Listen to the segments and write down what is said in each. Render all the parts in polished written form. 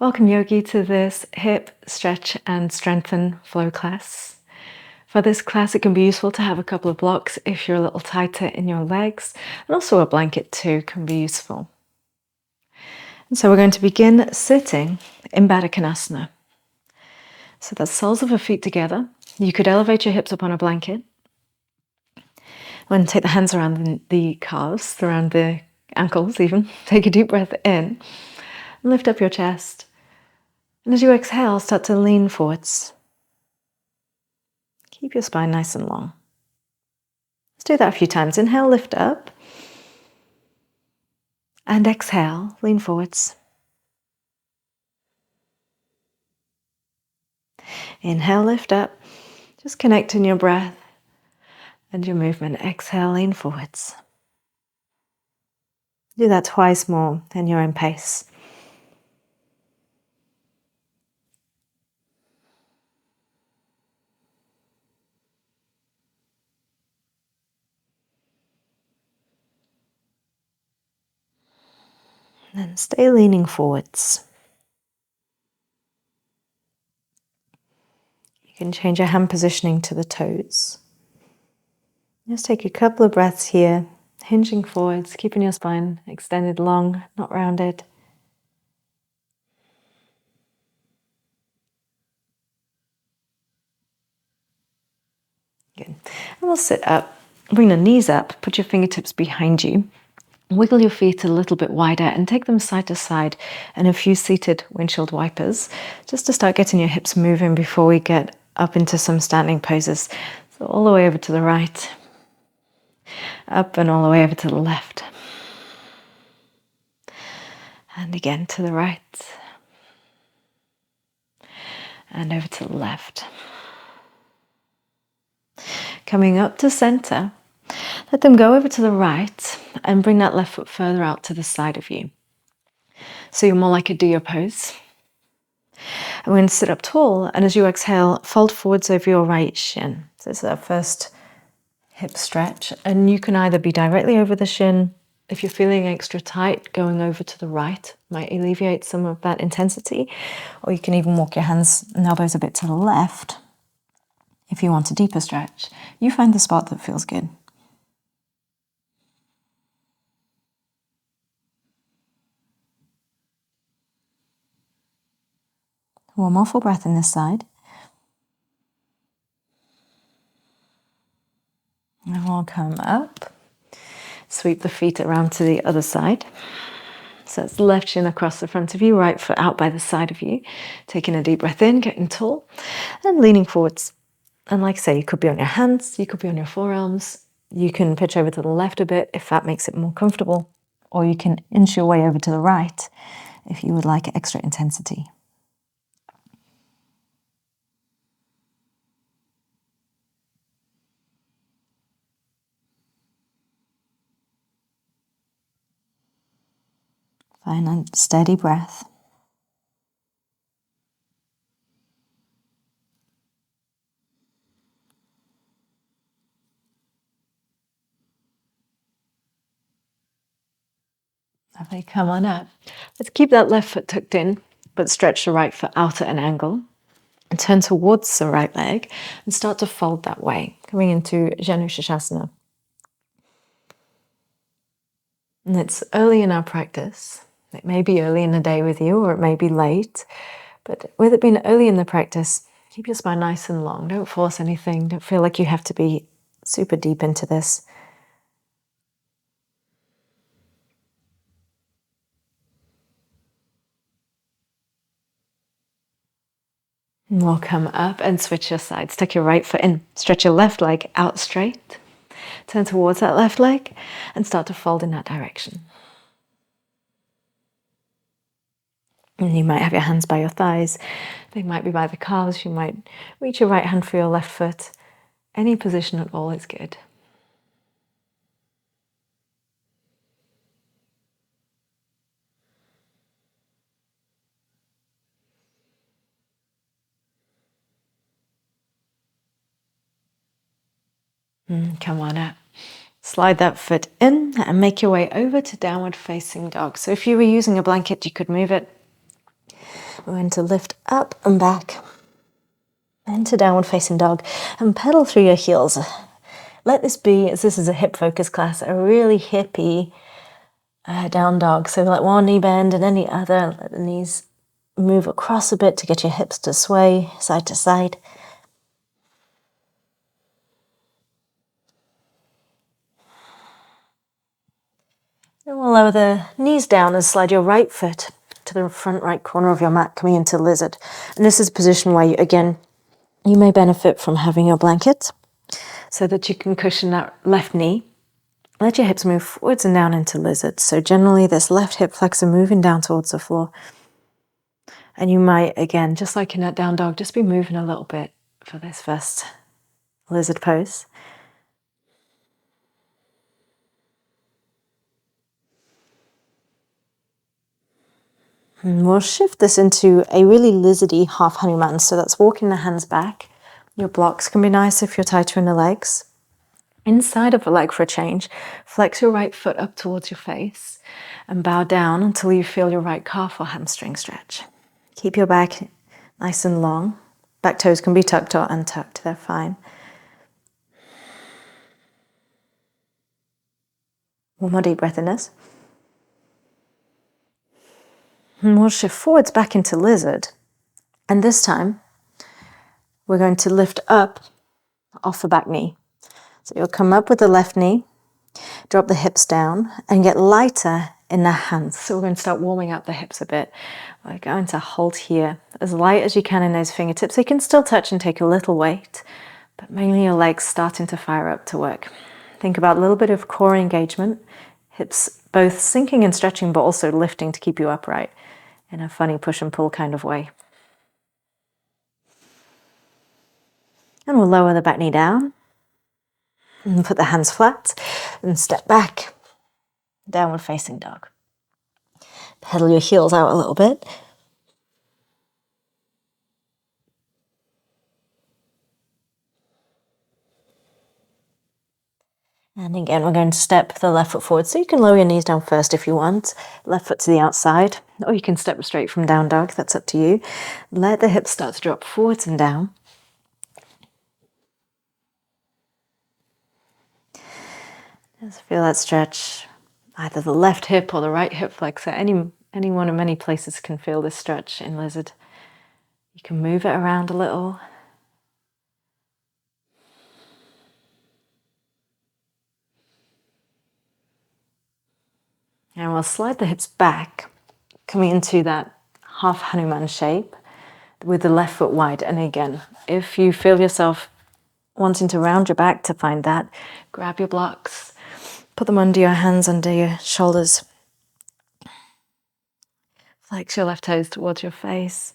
Welcome, yogi, to this hip stretch and strengthen flow class. For this class, it can be useful to have a couple of blocks if you're a little tighter in your legs, and also a blanket too can be useful. And so we're going to begin sitting in Baddha Konasana. So that's soles of the feet together. You could elevate your hips up on a blanket. And take the hands around the calves, around the ankles even. Take a deep breath in. And lift up your chest. And as you exhale, start to lean forwards. Keep your spine nice and long. Let's do that a few times. Inhale, lift up. And exhale, lean forwards. Inhale, lift up. Just connecting your breath and your movement. Exhale, lean forwards. Do that twice more in your own pace. And stay leaning forwards. You can change your hand positioning to the toes. Just take a couple of breaths here, hinging forwards, keeping your spine extended long, not rounded. Good. And we'll sit up, bring the knees up, put your fingertips behind you. Wiggle your feet a little bit wider and take them side to side in a few seated windshield wipers, just to start getting your hips moving before we get up into some standing poses. So all the way over to the right, up and all the way over to the left. And again to the right, and over to the left. Coming up to center, let them go over to the right and bring that left foot further out to the side of you. So you're more like a deer pose. And we're going to sit up tall, and as you exhale, fold forwards over your right shin. So this is our first hip stretch, and you can either be directly over the shin. If you're feeling extra tight, going over to the right might alleviate some of that intensity, or you can even walk your hands and elbows a bit to the left if you want a deeper stretch. You find the spot that feels good. One more full breath in this side. And we'll come up. Sweep the feet around to the other side. So it's left shin across the front of you, right foot out by the side of you. Taking a deep breath in, getting tall, and leaning forwards. And like I say, you could be on your hands, you could be on your forearms. You can pitch over to the left a bit if that makes it more comfortable. Or you can inch your way over to the right if you would like extra intensity. Find a steady breath. Lovely, come on up. Let's keep that left foot tucked in, but stretch the right foot out at an angle. And turn towards the right leg and start to fold that way, coming into Janu Shasana. And it's early in our practice. It may be early in the day with you, or it may be late. But with it being early in the practice, keep your spine nice and long. Don't force anything. Don't feel like you have to be super deep into this. And we'll come up and switch your sides. Tuck your right foot in. Stretch your left leg out straight. Turn towards that left leg and start to fold in that direction. And you might have your hands by your thighs. They might be by the calves. You might reach your right hand for your left foot. Any position at all is good. Come on up. Slide that foot in and make your way over to downward facing dog. So if you were using a blanket, you could move it We're going to lift up and back into downward facing dog and pedal through your heels. Let this be, as this is a hip focus class, a really hippie down dog. So let one knee bend and any other, let the knees move across a bit to get your hips to sway side to side. And we'll lower the knees down and slide your right foot to the front right corner of your mat, coming into lizard. And this is a position where, you may benefit from having your blanket so that you can cushion that left knee. Let your hips move forwards and down into lizard. So generally this left hip flexor moving down towards the floor. And you might, again, just like in that down dog, just be moving a little bit for this first lizard pose. And we'll shift this into a really lizardy half Hanuman. So that's walking the hands back. Your blocks can be nice if you're tighter in the legs. Inside of a leg for a change, flex your right foot up towards your face and bow down until you feel your right calf or hamstring stretch. Keep your back nice and long. Back toes can be tucked or untucked, they're fine. One more deep breath in this. And we'll shift forwards back into lizard. And this time, we're going to lift up off the back knee. So you'll come up with the left knee, drop the hips down, and get lighter in the hands. So we're going to start warming up the hips a bit. We're going to hold here as light as you can in those fingertips. You can still touch and take a little weight, but mainly your legs starting to fire up to work. Think about a little bit of core engagement, hips both sinking and stretching, but also lifting to keep you upright in a funny push and pull kind of way. And we'll lower the back knee down and put the hands flat and step back, downward facing dog. Pedal your heels out a little bit. And again, we're going to step the left foot forward. So you can lower your knees down first if you want. Left foot to the outside, or you can step straight from down dog. That's up to you. Let the hips start to drop forwards and down. Just feel that stretch. Either the left hip or the right hip flexor. Any one of many places can feel this stretch in lizard. You can move it around a little. And we'll slide the hips back, coming into that half Hanuman shape with the left foot wide. And again, if you feel yourself wanting to round your back to find that, grab your blocks, put them under your hands, under your shoulders. Flex your left toes towards your face.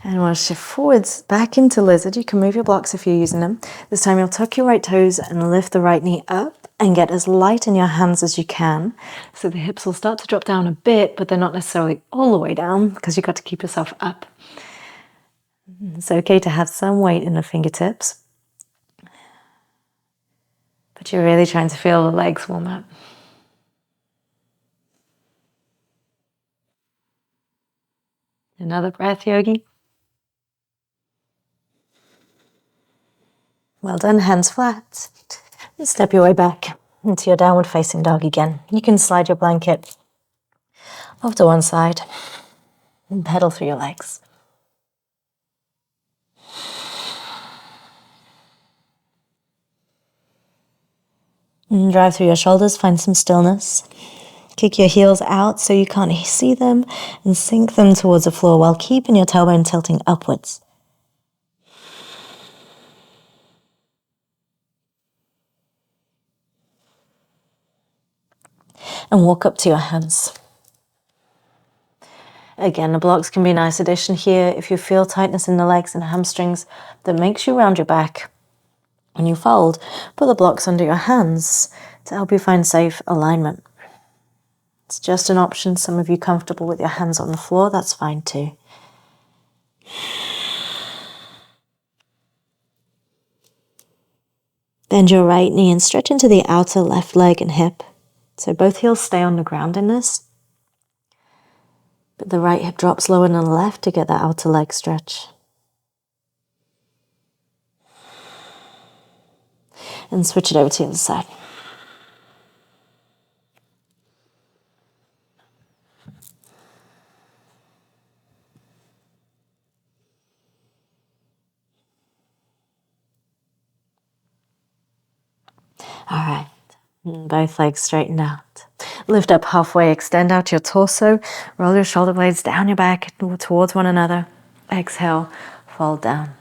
And we'll shift forwards back into lizard. You can move your blocks if you're using them. This time you'll tuck your right toes and lift the right knee up and get as light in your hands as you can. So the hips will start to drop down a bit, but they're not necessarily all the way down because you've got to keep yourself up. It's okay to have some weight in the fingertips, but you're really trying to feel the legs warm up. Another breath, yogi. Well done, hands flat. And step your way back into your downward facing dog again. You can slide your blanket off to one side and pedal through your legs. And drive through your shoulders, find some stillness. Kick your heels out so you can't see them and sink them towards the floor while keeping your tailbone tilting upwards. And walk up to your hands. Again, the blocks can be a nice addition here if you feel tightness in the legs and hamstrings that makes you round your back. When you fold, put the blocks under your hands to help you find safe alignment. It's just an option. Some of you comfortable with your hands on the floor, that's fine too. Bend your right knee and stretch into the outer left leg and hip. So both heels stay on the ground in this. But the right hip drops lower than the left to get that outer leg stretch. And switch it over to the other side. All right, both legs straightened out. Lift up halfway, extend out your torso, roll your shoulder blades down your back towards one another. Exhale, fold down.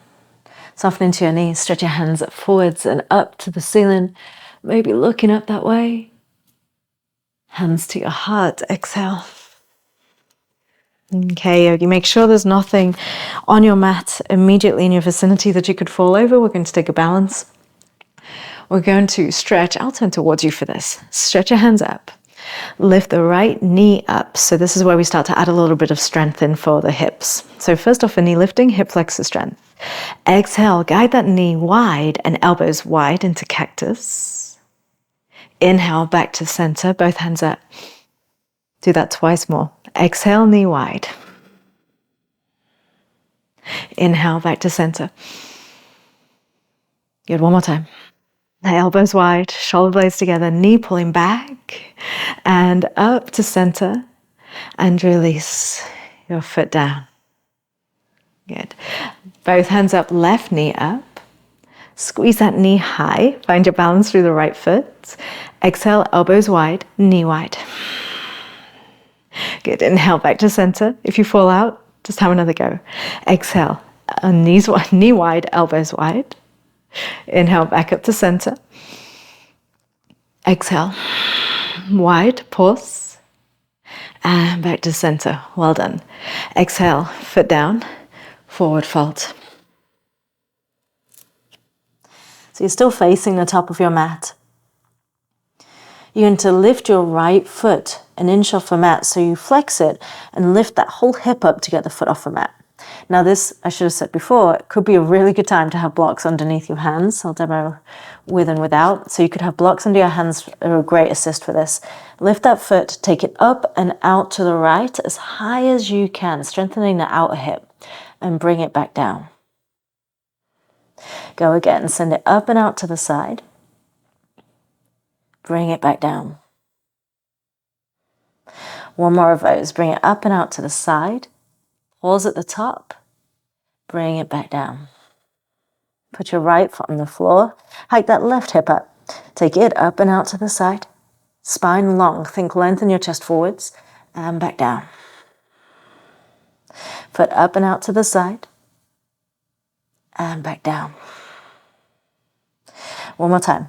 Soften into your knees, stretch your hands forwards and up to the ceiling, maybe looking up that way. Hands to your heart, exhale. Okay, yogi, make sure there's nothing on your mat immediately in your vicinity that you could fall over. We're going to take a balance. We're going to stretch. I'll turn towards you for this. Stretch your hands up. Lift the right knee up. So this is where we start to add a little bit of strength in for the hips. So first off, a knee lifting, hip flexor strength. Exhale, guide that knee wide and elbows wide into cactus. Inhale, back to center, both hands up. Do that twice more. Exhale, knee wide. Inhale, back to center. Good, one more time. Elbows wide, shoulder blades together, knee pulling back and up to center, and release your foot down. Good. Both hands up, left knee up. Squeeze that knee high. Find your balance through the right foot. Exhale, elbows wide, knee wide. Good. Inhale, back to center. If you fall out, just have another go. Exhale, knee wide, elbows wide. Inhale, back up to center. Exhale, wide, pause. And back to center. Well done. Exhale, foot down, forward fold. So you're still facing the top of your mat. You're going to lift your right foot an inch off the mat. So you flex it and lift that whole hip up to get the foot off the mat. Now this, I should have said before, it could be a really good time to have blocks underneath your hands. I'll demo with and without. So you could have blocks under your hands, are a great assist for this. Lift that foot, take it up and out to the right as high as you can, strengthening the outer hip, and bring it back down. Go again, send it up and out to the side. Bring it back down. One more of those. Bring it up and out to the side. Pause at the top. Bring it back down. Put your right foot on the floor. Hike that left hip up. Take it up and out to the side. Spine long. Think lengthen your chest forwards and back down. Foot up and out to the side and back down. One more time.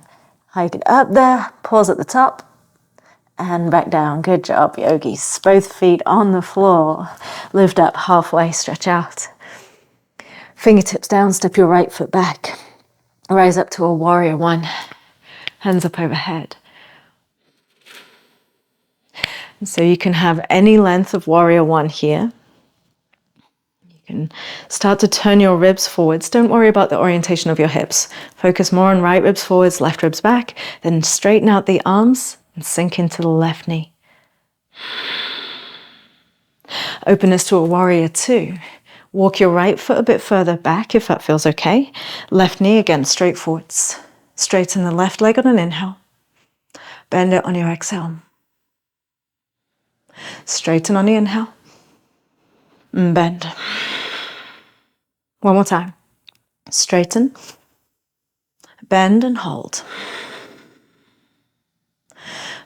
Hike it up there. Pause at the top. And back down. Good job, yogis. Both feet on the floor. Lift up halfway, stretch out. Fingertips down, step your right foot back. Rise up to a warrior one. Hands up overhead. So you can have any length of warrior one here. You can start to turn your ribs forwards. Don't worry about the orientation of your hips. Focus more on right ribs forwards, left ribs back. Then straighten out the arms and sink into the left knee. Openness to a warrior two. Walk your right foot a bit further back if that feels okay. Left knee again, straight forwards. Straighten the left leg on an inhale. Bend it on your exhale. Straighten on the inhale. And bend. One more time. Straighten. Bend and hold.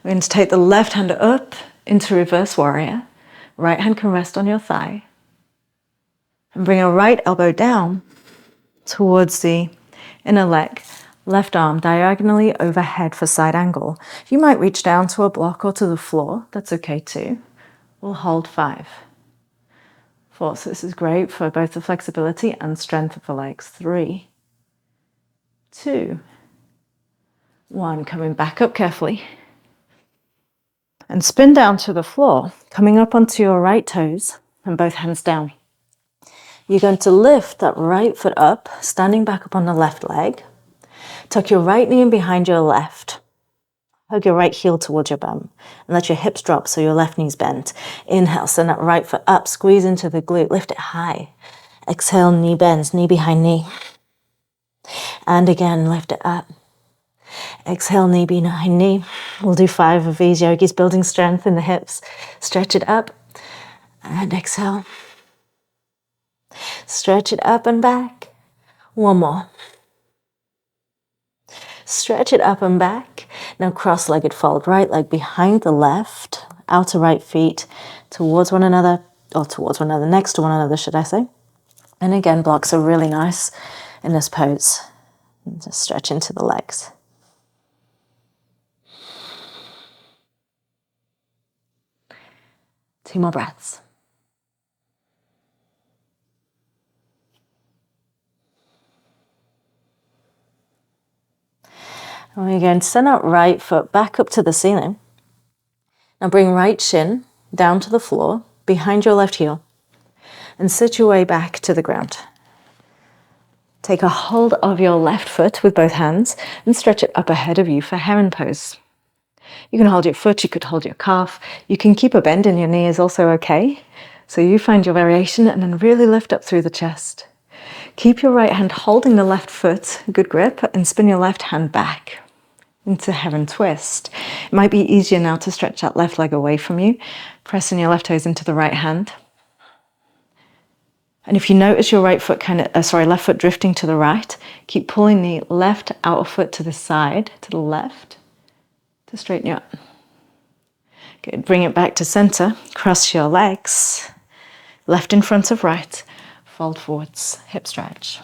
We're going to take the left hand up into reverse warrior. Right hand can rest on your thigh. And bring your right elbow down towards the inner leg. Left arm diagonally overhead for side angle. You might reach down to a block or to the floor. That's okay too. We'll hold 5. 4. So this is great for both the flexibility and strength of the legs. 3, 2, 1. Coming back up carefully. And spin down to the floor, coming up onto your right toes and both hands down. You're going to lift that right foot up, standing back up on the left leg. Tuck your right knee in behind your left. Hug your right heel towards your bum and let your hips drop so your left knee's bent. Inhale, send that right foot up, squeeze into the glute, lift it high. Exhale, knee bends, knee behind knee. And again, lift it up. Exhale, knee behind knee. We'll do 5 of these yogis, building strength in the hips. Stretch it up and exhale. Stretch it up and back. One more. Stretch it up and back. Now cross-legged fold, right leg behind the left, outer right feet towards one another, or towards one another, next to one another, should I say. And again, blocks are really nice in this pose. Just stretch into the legs. Two more breaths. And we're going to send that right foot back up to the ceiling. Now bring right shin down to the floor, behind your left heel, and sit your way back to the ground. Take a hold of your left foot with both hands and stretch it up ahead of you for heron pose. You can hold your foot, you could hold your calf. You can keep a bend in your knee is also okay. So you find your variation and then really lift up through the chest. Keep your right hand holding the left foot, good grip, and spin your left hand back into heron twist. It might be easier now to stretch that left leg away from you, pressing your left toes into the right hand. And if you notice your left foot drifting to the right, keep pulling the left outer foot to the side, to the left, to straighten you up. Good, bring it back to center, cross your legs, left in front of right, fold forwards, hip stretch.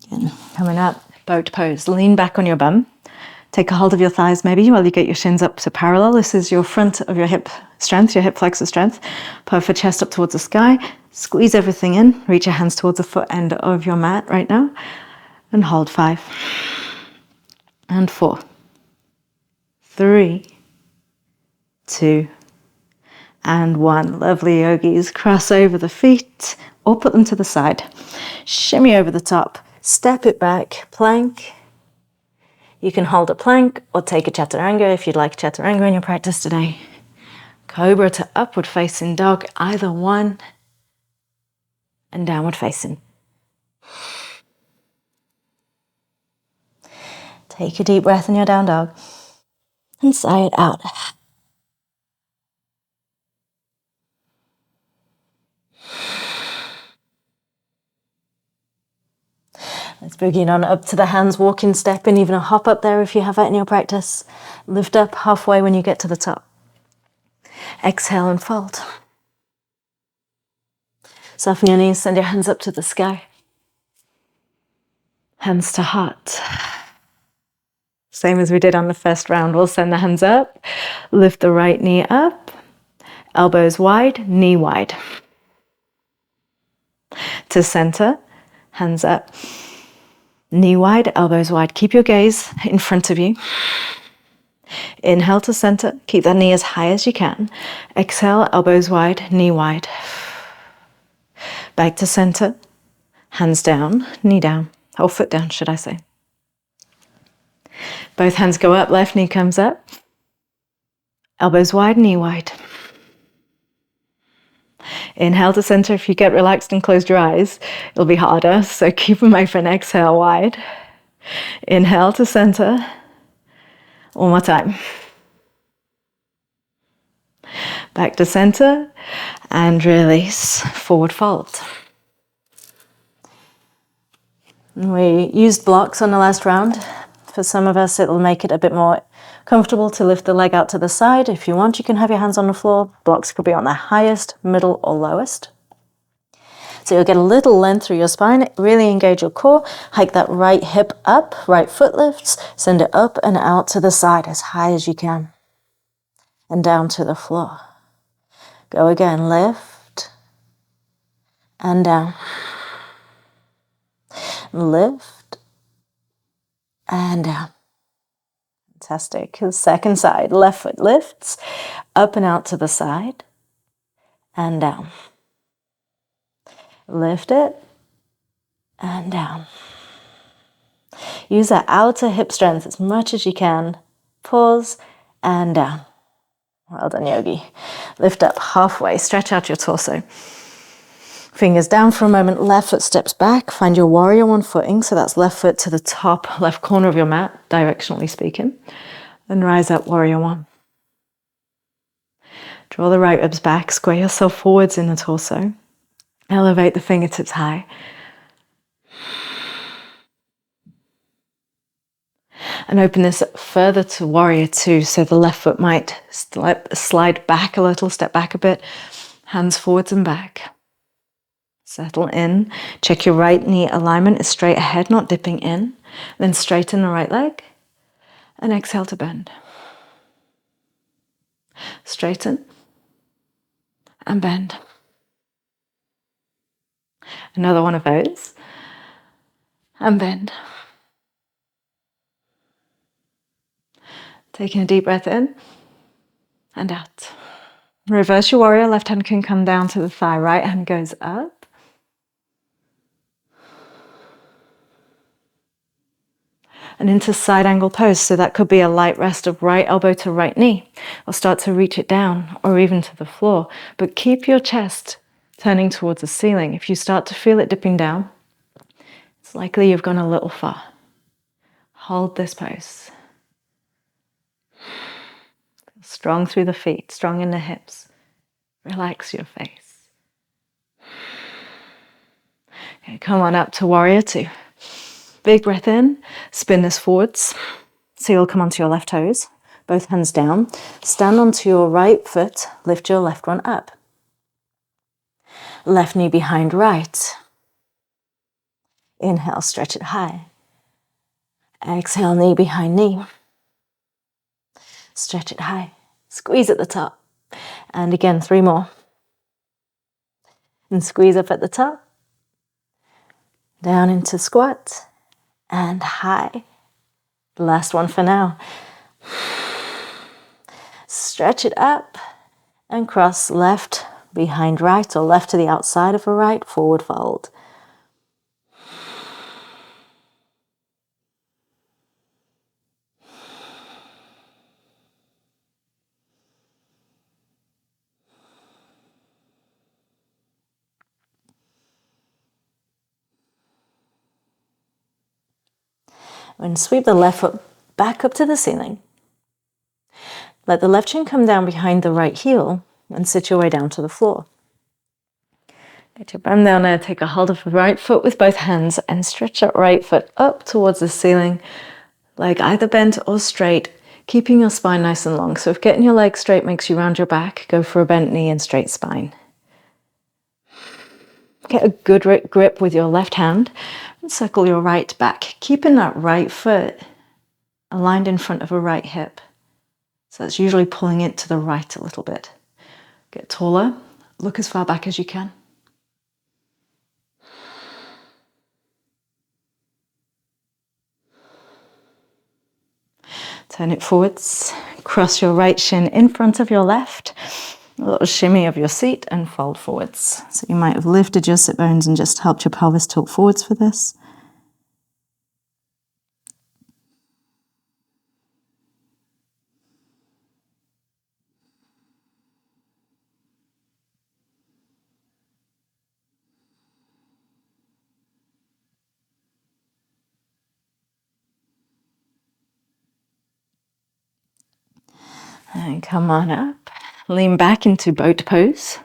Again, coming up, boat pose. Lean back on your bum. Take a hold of your thighs maybe while you get your shins up to parallel. This is your front of your hip strength, your hip flexor strength. Puff your chest up towards the sky. Squeeze everything in. Reach your hands towards the foot end of your mat right now. And hold 5. And 4. 3. 2. And 1. Lovely yogis. Cross over the feet or put them to the side. Shimmy over the top. Step it back, plank. You can hold a plank or take a chaturanga if you'd like chaturanga in your practice today. Cobra to upward facing dog, either one, and downward facing. Take a deep breath in your down dog and sigh it out. Let's boogie on up to the hands, walk in, step in, even a hop up there if you have that in your practice. Lift up halfway when you get to the top. Exhale and fold. Soften your knees, send your hands up to the sky. Hands to heart. Same as we did on the first round. We'll send the hands up, lift the right knee up, elbows wide, knee wide. To center, hands up. Knee wide, elbows wide. Keep your gaze in front of you. Inhale to center. Keep that knee as high as you can. Exhale, elbows wide, knee wide. Back to center. Hands down, knee down. Or foot down, should I say. Both hands go up, left knee comes up. Elbows wide, knee wide. Inhale to center. If you get relaxed and closed your eyes, it'll be harder. So keep them open. Exhale wide. Inhale to center. One more time. Back to center and release. Forward fold. We used blocks on the last round. For some of us, it'll make it a bit more comfortable to lift the leg out to the side. If you want, you can have your hands on the floor. Blocks could be on the highest, middle, or lowest. So you'll get a little length through your spine, really engage your core, hike that right hip up, right foot lifts, send it up and out to the side as high as you can. And down to the floor. Go again, lift and down. Lift and down. Fantastic. The second side, left foot lifts up and out to the side and down. Lift it and down. Use that outer hip strength as much as you can. Pause and down. Well done, yogi. Lift up halfway, stretch out your torso. Fingers down for a moment, left foot steps back. Find your warrior one footing, so that's left foot to the top left corner of your mat, directionally speaking. Then rise up, warrior one. Draw the right ribs back, square yourself forwards in the torso. Elevate the fingertips high. And open this further to warrior two, so the left foot might slide back a little, step back a bit, hands forwards and back. Settle in, check your right knee alignment is straight ahead, not dipping in. Then straighten the right leg and exhale to bend. Straighten and bend. Another one of those and bend. Taking a deep breath in and out. Reverse your warrior, left hand can come down to the thigh, right hand goes up. And into side angle pose, so that could be a light rest of right elbow to right knee, or start to reach it down, or even to the floor. But keep your chest turning towards the ceiling. If you start to feel it dipping down, it's likely you've gone a little far. Hold this pose. Strong through the feet, strong in the hips. Relax your face. Okay, come on up to warrior two. Big breath in, spin this forwards. So you'll come onto your left toes, both hands down. Stand onto your right foot, lift your left one up. Left knee behind right. Inhale, stretch it high. Exhale, knee behind knee. Stretch it high. Squeeze at the top. And again, 3 more. And squeeze up at the top. Down into squat. And high. The last one for now. Stretch it up. And cross left behind right, or left to the outside of a right, forward fold. And sweep the left foot back up to the ceiling. Let the left shin come down behind the right heel and sit your way down to the floor. Get your bum down there, take a hold of the right foot with both hands and stretch that right foot up towards the ceiling, leg either bent or straight, keeping your spine nice and long. So if getting your leg straight makes you round your back, go for a bent knee and straight spine. Get a good grip with your left hand and circle your right back, keeping that right foot aligned in front of a right hip. So that's usually pulling it to the right a little bit. Get taller, look as far back as you can. Turn it forwards, cross your right shin in front of your left, a little shimmy of your seat and fold forwards. So you might have lifted your sit bones and just helped your pelvis tilt forwards for this. And come on up. Lean back into boat pose.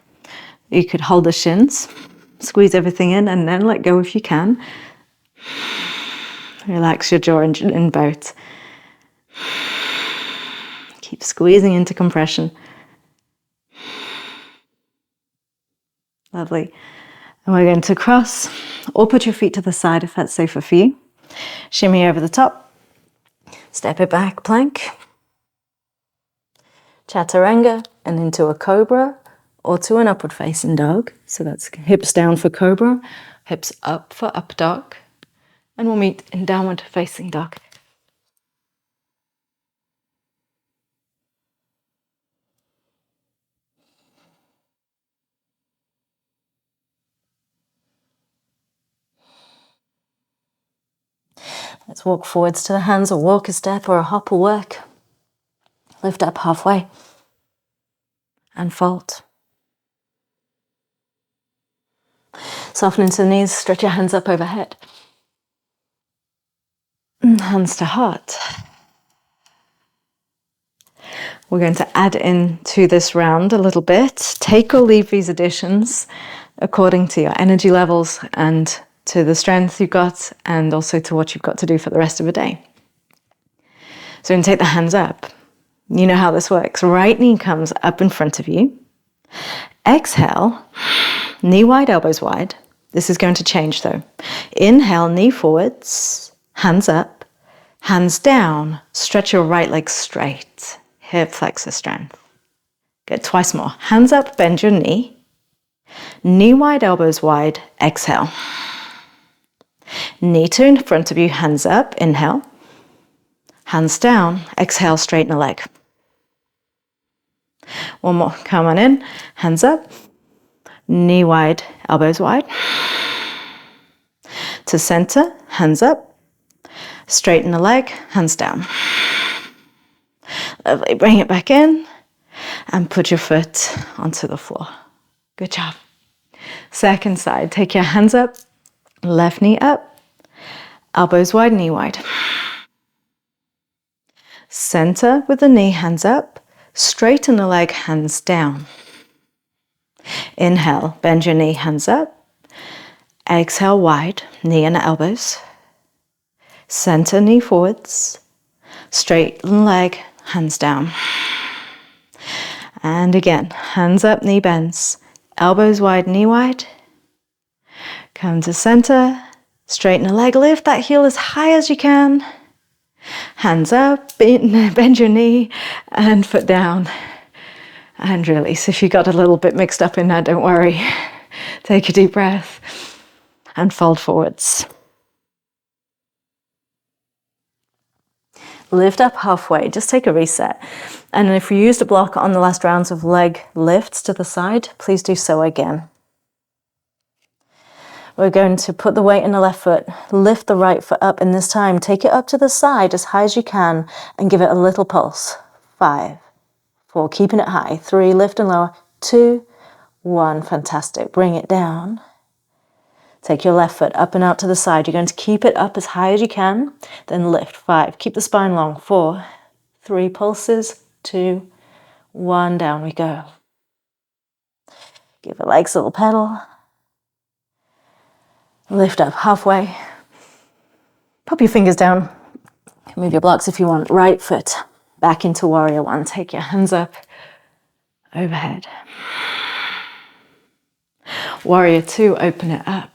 You could hold the shins, squeeze everything in, and then let go if you can. Relax your jaw in boat. Keep squeezing into compression. Lovely. And we're going to cross, or put your feet to the side if that's safer for you. Shimmy over the top. Step it back, plank. Chaturanga and into a cobra or to an upward facing dog. So that's hips down for cobra, hips up for up dog. And we'll meet in downward facing dog. Let's walk forwards to the hands, or walk a step, or a hop will work. Lift up halfway and fold. Soften into the knees, stretch your hands up overhead. Hands to heart. We're going to add in to this round a little bit. Take or leave these additions according to your energy levels and to the strength you've got, and also to what you've got to do for the rest of the day. So we're going to take the hands up. You know how this works. Right knee comes up in front of you. Exhale, knee wide, elbows wide. This is going to change though. Inhale, knee forwards, hands up, hands down. Stretch your right leg straight. Hip flexor strength. Good, twice more. Hands up, bend your knee. Knee wide, elbows wide. Exhale. Knee to in front of you, hands up, inhale. Hands down, exhale, straighten the leg. One more, come on in, hands up. Knee wide, elbows wide. To center, hands up. Straighten the leg, hands down. Lovely, bring it back in and put your foot onto the floor. Good job. Second side, take your hands up, left knee up, elbows wide, knee wide. Center with the knee, hands up, straighten the leg, hands down. Inhale, bend your knee, hands up. Exhale, wide, knee and elbows. Center, knee forwards. Straighten leg, hands down. And again, hands up, knee bends. Elbows wide, knee wide. Come to center. Straighten the leg, lift that heel as high as you can. Hands up, bend your knee and foot down. And release. If you got a little bit mixed up in that, don't worry. Take a deep breath and fold forwards. Lift up halfway, just take a reset. And if you used a block on the last rounds of leg lifts to the side, please do so again. We're going to put the weight in the left foot, lift the right foot up, and this time take it up to the side as high as you can and give it a little pulse. 5, 4, keeping it high. 3, lift and lower. 2, 1, fantastic. Bring it down. Take your left foot up and out to the side. You're going to keep it up as high as you can, then lift. 5, keep the spine long. 4, 3, pulses. 2, 1, down we go. Give the legs a little pedal. Lift up halfway. Pop your fingers down. Move your blocks if you want. Right foot back into warrior one. Take your hands up overhead. Warrior two, open it up.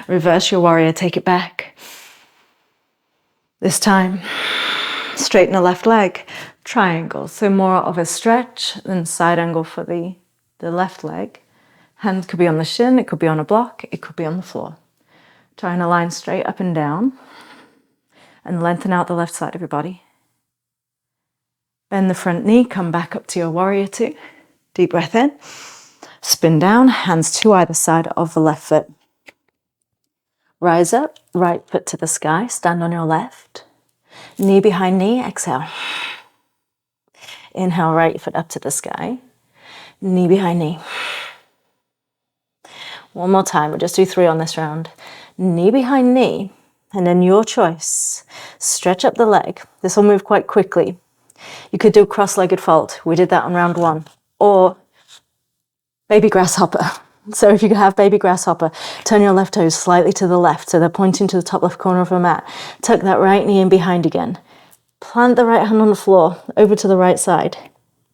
Reverse your warrior, take it back. This time, straighten the left leg. Triangle, so more of a stretch than side angle for the left leg. Hand could be on the shin, it could be on a block, it could be on the floor. Try and align straight up and down and lengthen out the left side of your body. Bend the front knee, come back up to your warrior two. Deep breath in, spin down, hands to either side of the left foot. Rise up, right foot to the sky, stand on your left. Knee behind knee, exhale. Inhale, right foot up to the sky. Knee behind knee. One more time, we'll just do 3 on this round. Knee behind knee, and then your choice. Stretch up the leg. This will move quite quickly. You could do cross-legged fold. We did that on round 1. Or baby grasshopper. So if you have baby grasshopper, turn your left toes slightly to the left so they're pointing to the top left corner of the mat. Tuck that right knee in behind again. Plant the right hand on the floor, over to the right side.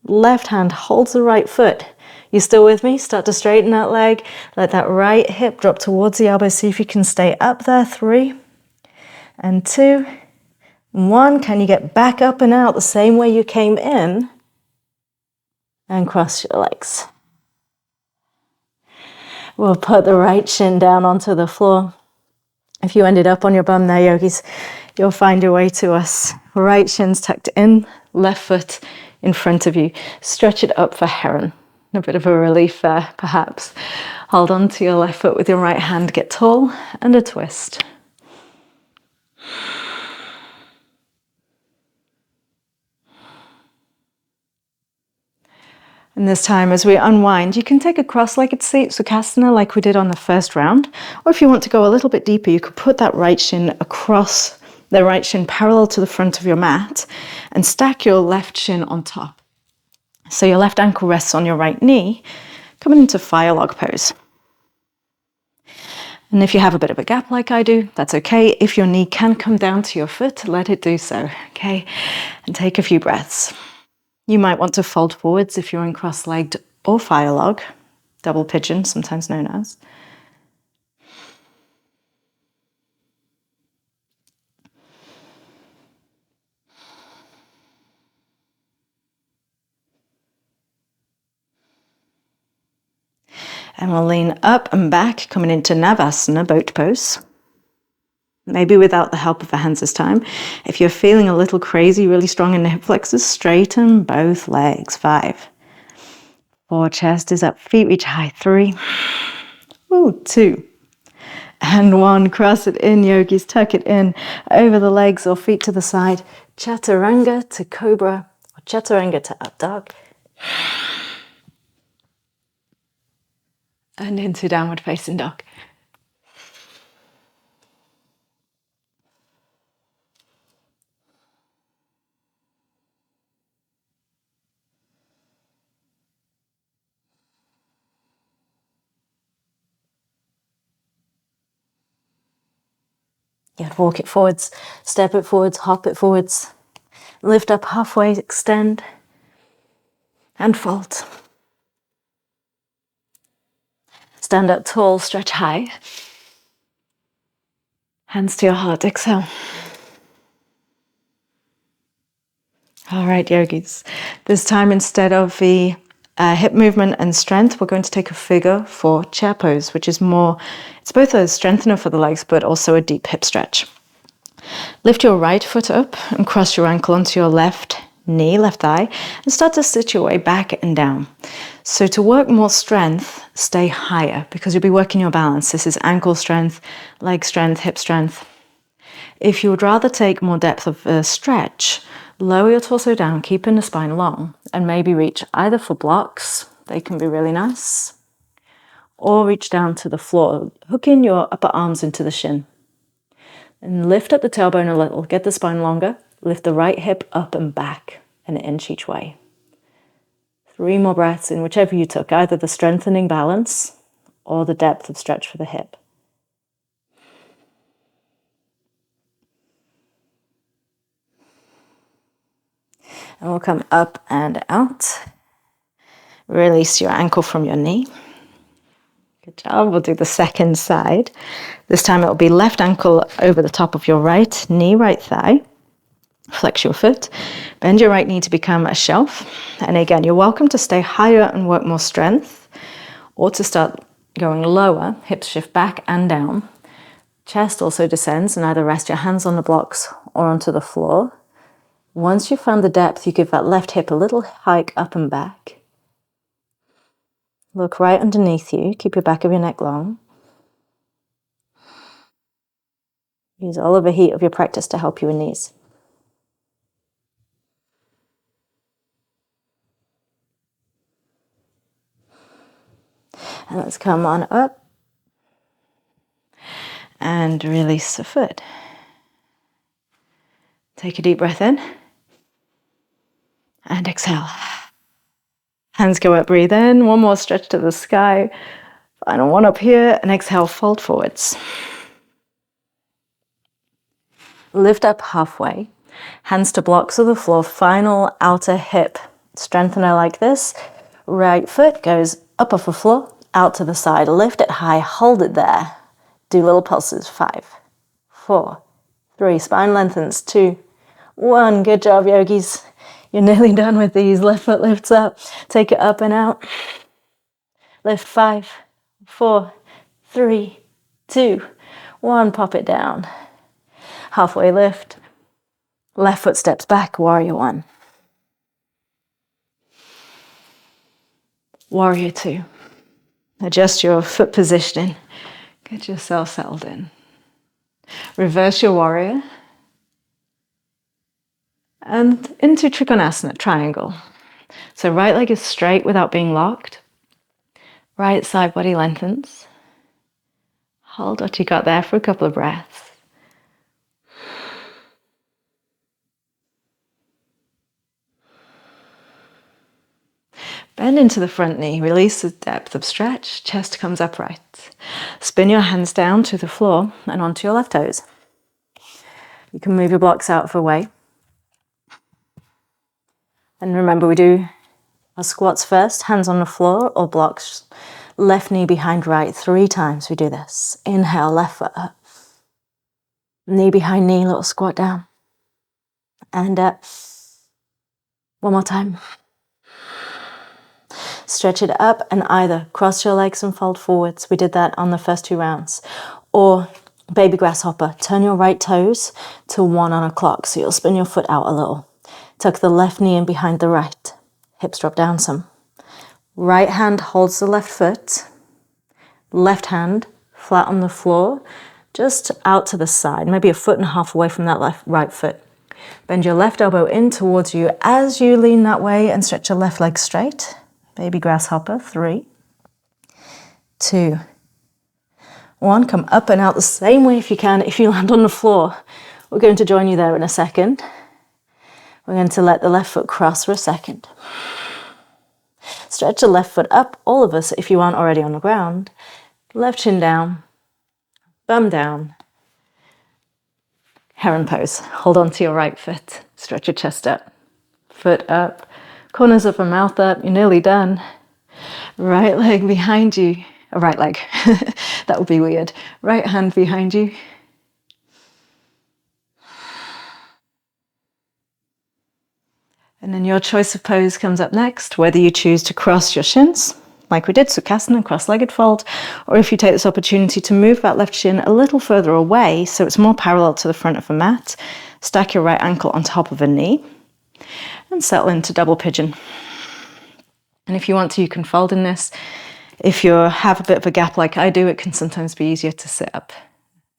Left hand holds the right foot. You still with me? Start to straighten that leg. Let that right hip drop towards the elbow. See if you can stay up there. 3 and 2 and 1. Can you get back up and out the same way you came in? And cross your legs. We'll put the right shin down onto the floor. If you ended up on your bum there, yogis, you'll find your way to us. Right shin's tucked in, left foot in front of you. Stretch it up for heron. A bit of a relief there, perhaps. Hold on to your left foot with your right hand. Get tall and a twist. And this time, as we unwind, you can take a cross-legged seat, Sukhasana, like we did on the first round. Or if you want to go a little bit deeper, you could put that right shin across, the right shin parallel to the front of your mat, and stack your left shin on top. So your left ankle rests on your right knee, coming into fire log pose. And if you have a bit of a gap like I do, that's okay. If your knee can come down to your foot, let it do so, okay? And take a few breaths. You might want to fold forwards if you're in cross-legged or fire log, double pigeon, sometimes known as. And we'll lean up and back, coming into Navasana, boat pose. Maybe without the help of the hands this time. If you're feeling a little crazy, really strong in the hip flexors, straighten both legs. 5. 4, chest is up, feet reach high. 3. 2. And 1, cross it in, yogis, tuck it in, over the legs or feet to the side. Chaturanga to cobra, or chaturanga to up dog. And into downward facing dog. Yeah, walk it forwards, step it forwards, hop it forwards. Lift up halfway, extend, and fold. Stand up tall, stretch high. Hands to your heart, exhale. All right, yogis. This time, instead of the hip movement and strength, we're going to take a figure 4 chair pose, which is more, it's both a strengthener for the legs, but also a deep hip stretch. Lift your right foot up and cross your ankle onto your left knee, left thigh, and start to stitch your way back and down. So to work more strength, stay higher because you'll be working your balance. This is ankle strength, leg strength, hip strength. If you would rather take more depth of a stretch, lower your torso down, keeping the spine long, and maybe reach either for blocks, they can be really nice, or reach down to the floor, hooking your upper arms into the shin. And lift up the tailbone a little, get the spine longer, lift the right hip up and back, an inch each way. 3 more breaths in whichever you took, either the strengthening balance or the depth of stretch for the hip. And we'll come up and out. Release your ankle from your knee. Good job. We'll do the second side. This time it'll be left ankle over the top of your right knee, right thigh. Flex your foot. Bend your right knee to become a shelf. And again, you're welcome to stay higher and work more strength, or to start going lower. Hips shift back and down. Chest also descends, and either rest your hands on the blocks or onto the floor. Once you've found the depth, you give that left hip a little hike up and back. Look right underneath you. Keep your back of your neck long. Use all of the heat of your practice to help you in these. And let's come on up. And release the foot. Take a deep breath in. And exhale. Hands go up, breathe in. 1 more stretch to the sky. Final 1 up here. And exhale, fold forwards. Lift up halfway. Hands to blocks of the floor. Final outer hip strengthener like this. Right foot goes up off the floor, out to the side. Lift it high, hold it there. Do little pulses. 5, 4, 3. Spine lengthens. 2, 1. Good job, yogis. You're nearly done with these. Left foot lifts up. Take it up and out. Lift 5, 4, 3, 2, 1. Pop it down. Halfway lift. Left foot steps back. Warrior 1. Warrior 2. Adjust your foot positioning. Get yourself settled in. Reverse your warrior. And into Trikonasana, triangle. So right leg is straight without being locked. Right side body lengthens. Hold what you got there for a couple of breaths. Bend into the front knee, release the depth of stretch, chest comes upright. Spin your hands down to the floor and onto your left toes. You can move your blocks out of the way. And remember, we do our squats first, hands on the floor or blocks. Left knee behind right, 3 times we do this. Inhale, left foot up. Knee behind knee, little squat down. And up. One more time. Stretch it up and either cross your legs and fold forwards. We did that on the first 2 rounds. Or baby grasshopper. Turn your right toes to 1 on a clock. So you'll spin your foot out a little. Tuck the left knee in behind the right. Hips drop down some. Right hand holds the left foot. Left hand flat on the floor. Just out to the side. Maybe a foot and a half away from that right foot. Bend your left elbow in towards you as you lean that way and stretch your left leg straight. Baby grasshopper, 3, 2, 1. Come up and out the same way if you can. If you land on the floor, we're going to join you there in a second. We're going to let the left foot cross for a second. Stretch the left foot up, all of us, if you aren't already on the ground. Left shin down, bum down. Heron pose. Hold on to your right foot. Stretch your chest up. Foot up. Corners of the mouth up. You're nearly done. Right leg behind you. Right leg. That would be weird. Right hand behind you. And then your choice of pose comes up next, whether you choose to cross your shins, like we did, Sukhasana, cross-legged fold, or if you take this opportunity to move that left shin a little further away so it's more parallel to the front of the mat, stack your right ankle on top of a knee, and settle into double pigeon. And if you want to, you can fold in this. If you have a bit of a gap like I do, it can sometimes be easier to sit up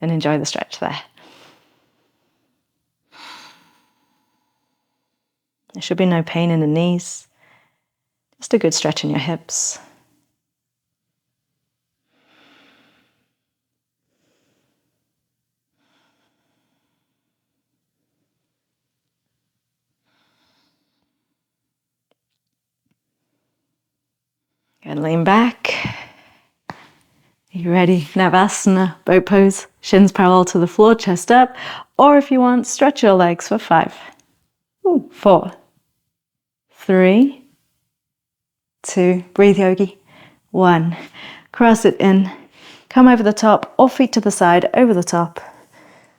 and enjoy the stretch there. There should be no pain in the knees, just a good stretch in your hips. And lean back. Are you ready? Navasana, boat pose, shins parallel to the floor, chest up. Or if you want, stretch your legs for 5, 4, 3, 2, breathe yogi, 1. Cross it in, come over the top, or feet to the side, over the top.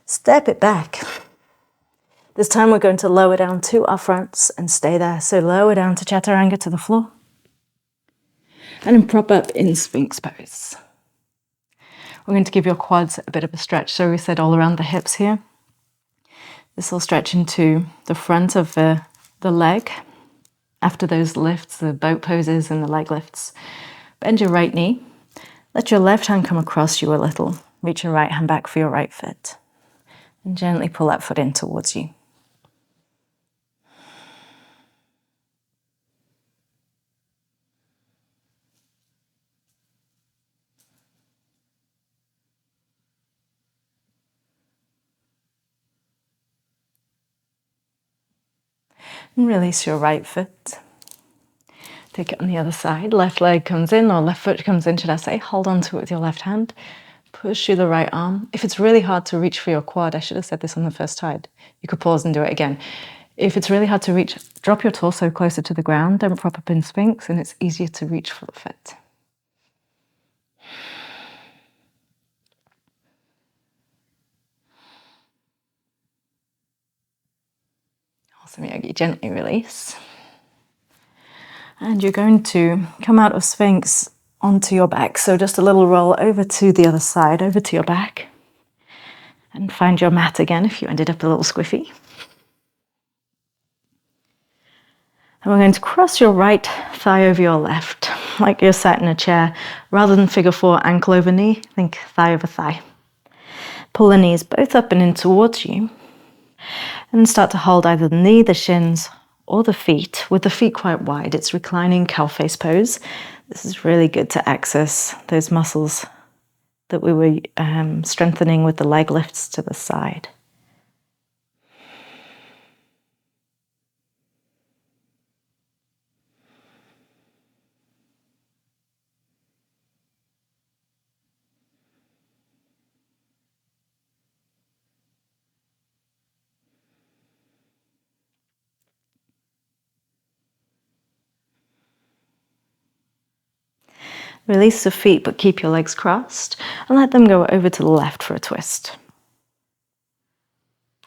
Step it back. This time we're going to lower down to our fronts and stay there. So lower down to chaturanga to the floor. And then prop up in Sphinx pose. We're going to give your quads a bit of a stretch. So we said all around the hips here. This will stretch into the front of the leg. After those lifts, the boat poses and the leg lifts. Bend your right knee. Let your left hand come across you a little. Reach your right hand back for your right foot. And gently pull that foot in towards you. And release your right foot. Take it on the other side. Left leg comes in, or left foot comes in, should I say. Hold on to it with your left hand. Push through the right arm. If it's really hard to reach for your quad, I should have said this on the first side. You could pause and do it again. If it's really hard to reach, drop your torso closer to the ground. Don't prop up in Sphinx, and it's easier to reach for the foot. Awesome, yogi. Gently release. And you're going to come out of Sphinx onto your back. So just a little roll over to the other side, over to your back. And find your mat again if you ended up a little squiffy. And we're going to cross your right thigh over your left, like you're sat in a chair. Rather than figure four, ankle over knee, think thigh over thigh. Pull the knees both up and in towards you. And start to hold either the knee, the shins, or the feet, with the feet quite wide. It's reclining cow face pose. This is really good to access those muscles that we were strengthening with the leg lifts to the side. Release the feet, but keep your legs crossed and let them go over to the left for a twist.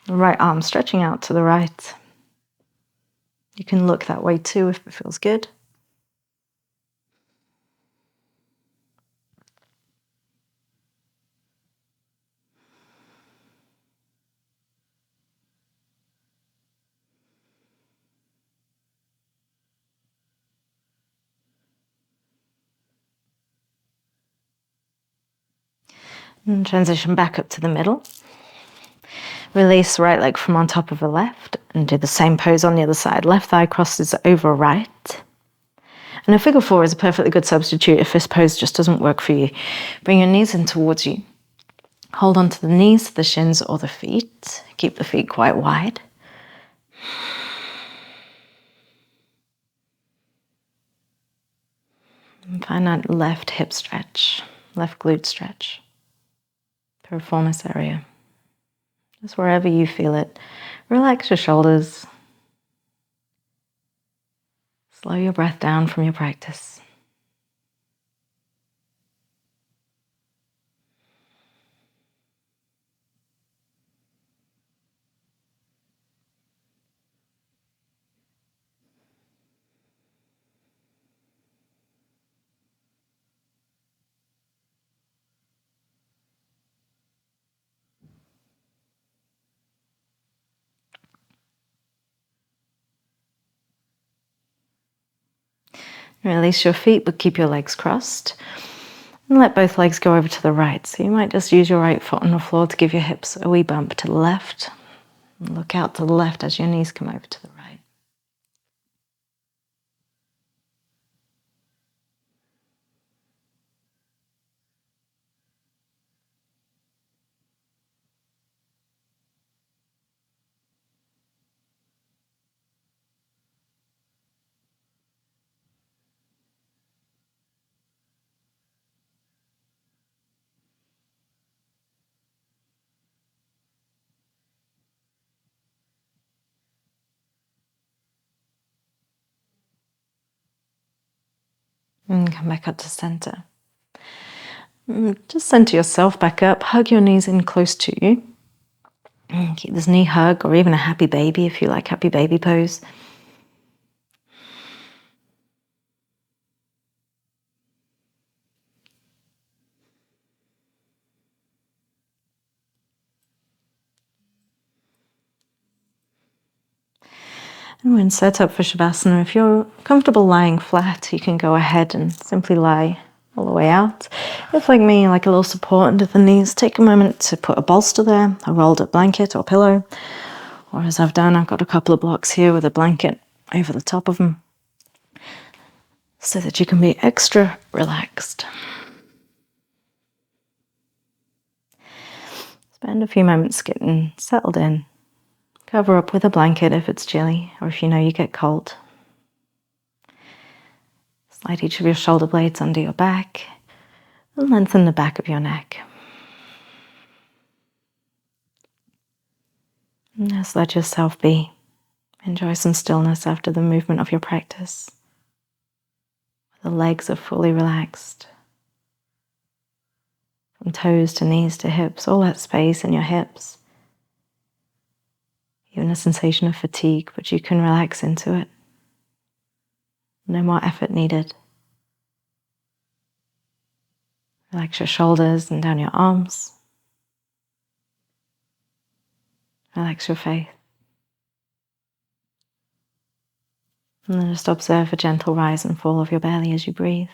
The right arm stretching out to the right. You can look that way too if it feels good. And transition back up to the middle. Release right leg from on top of the left and do the same pose on the other side. Left thigh crosses over right. And a figure four is a perfectly good substitute if this pose just doesn't work for you. Bring your knees in towards you. Hold on to the knees, the shins, or the feet. Keep the feet quite wide. And find that left hip stretch, left glute stretch. Piriformis area. Just wherever you feel it. Relax your shoulders. Slow your breath down from your practice. Release your feet, but keep your legs crossed. And let both legs go over to the right. So you might just use your right foot on the floor to give your hips a wee bump to the left. And look out to the left as your knees come over to the right. And come back up to center. Just center yourself back up. Hug your knees in close to you. Keep this knee hug or even a happy baby if you like happy baby pose. And when set up for Shavasana, if you're comfortable lying flat, you can go ahead and simply lie all the way out. If, like me, you like a little support under the knees, take a moment to put a bolster there, a rolled up blanket or pillow. Or as I've done, I've got a couple of blocks here with a blanket over the top of them so that you can be extra relaxed. Spend a few moments getting settled in. Cover up with a blanket if it's chilly or if you know you get cold. Slide each of your shoulder blades under your back and lengthen the back of your neck. And just let yourself be. Enjoy some stillness after the movement of your practice. The legs are fully relaxed. From toes to knees to hips, all that space in your hips. even a sensation of fatigue, but you can relax into it. No more effort needed. Relax your shoulders and down your arms. Relax your face. And then just observe a gentle rise and fall of your belly as you breathe.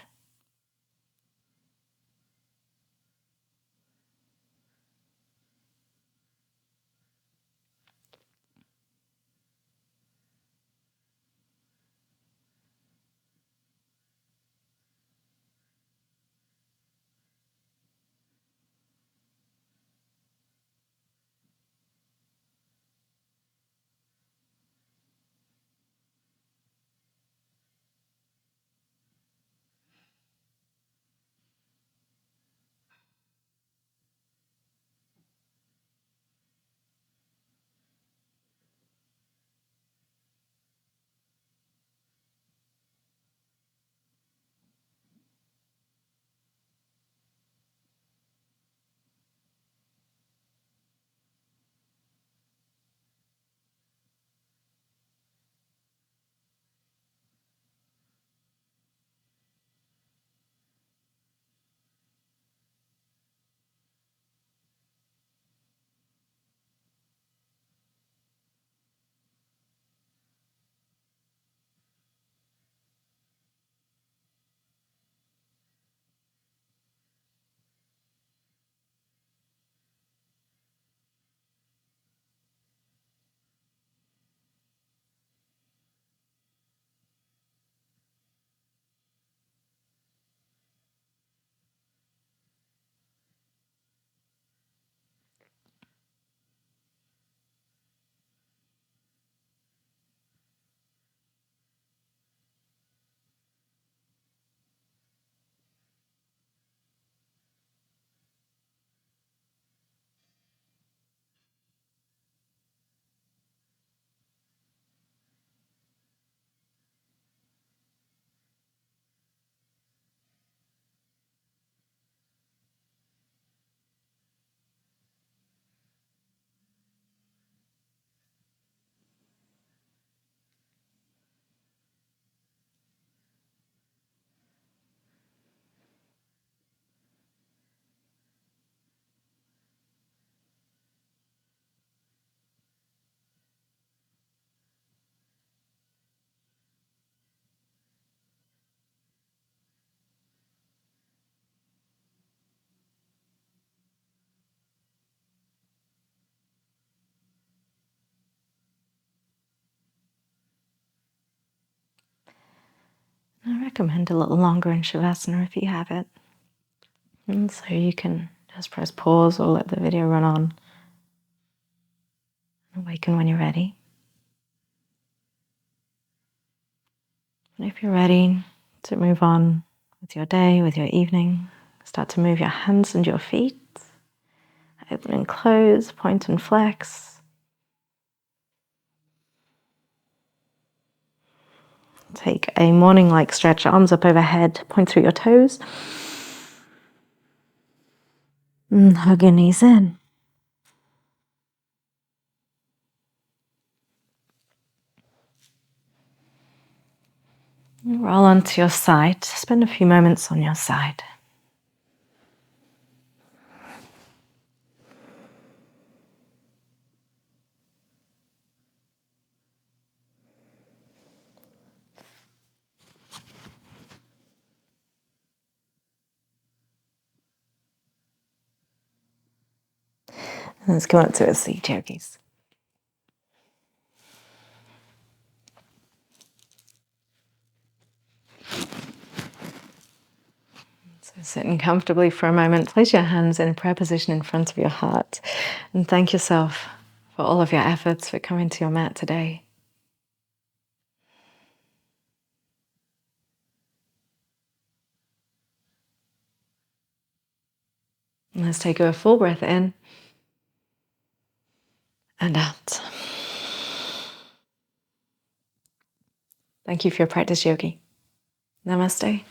I recommend a little longer in Shavasana if you have it. And so you can just press pause or let the video run on. Awaken when you're ready. And if you're ready to move on with your day, with your evening, start to move your hands and your feet. Open and close, point and flex. Take a morning-like stretch, arms up overhead, point through your toes. And hug your knees in. Roll onto your side. Spend a few moments on your side. And let's come up to a seat, yogis. So sitting comfortably for a moment, place your hands in a prayer position in front of your heart and thank yourself for all of your efforts for coming to your mat today. And let's take a full breath in and out. Thank you for your practice, yogi. Namaste.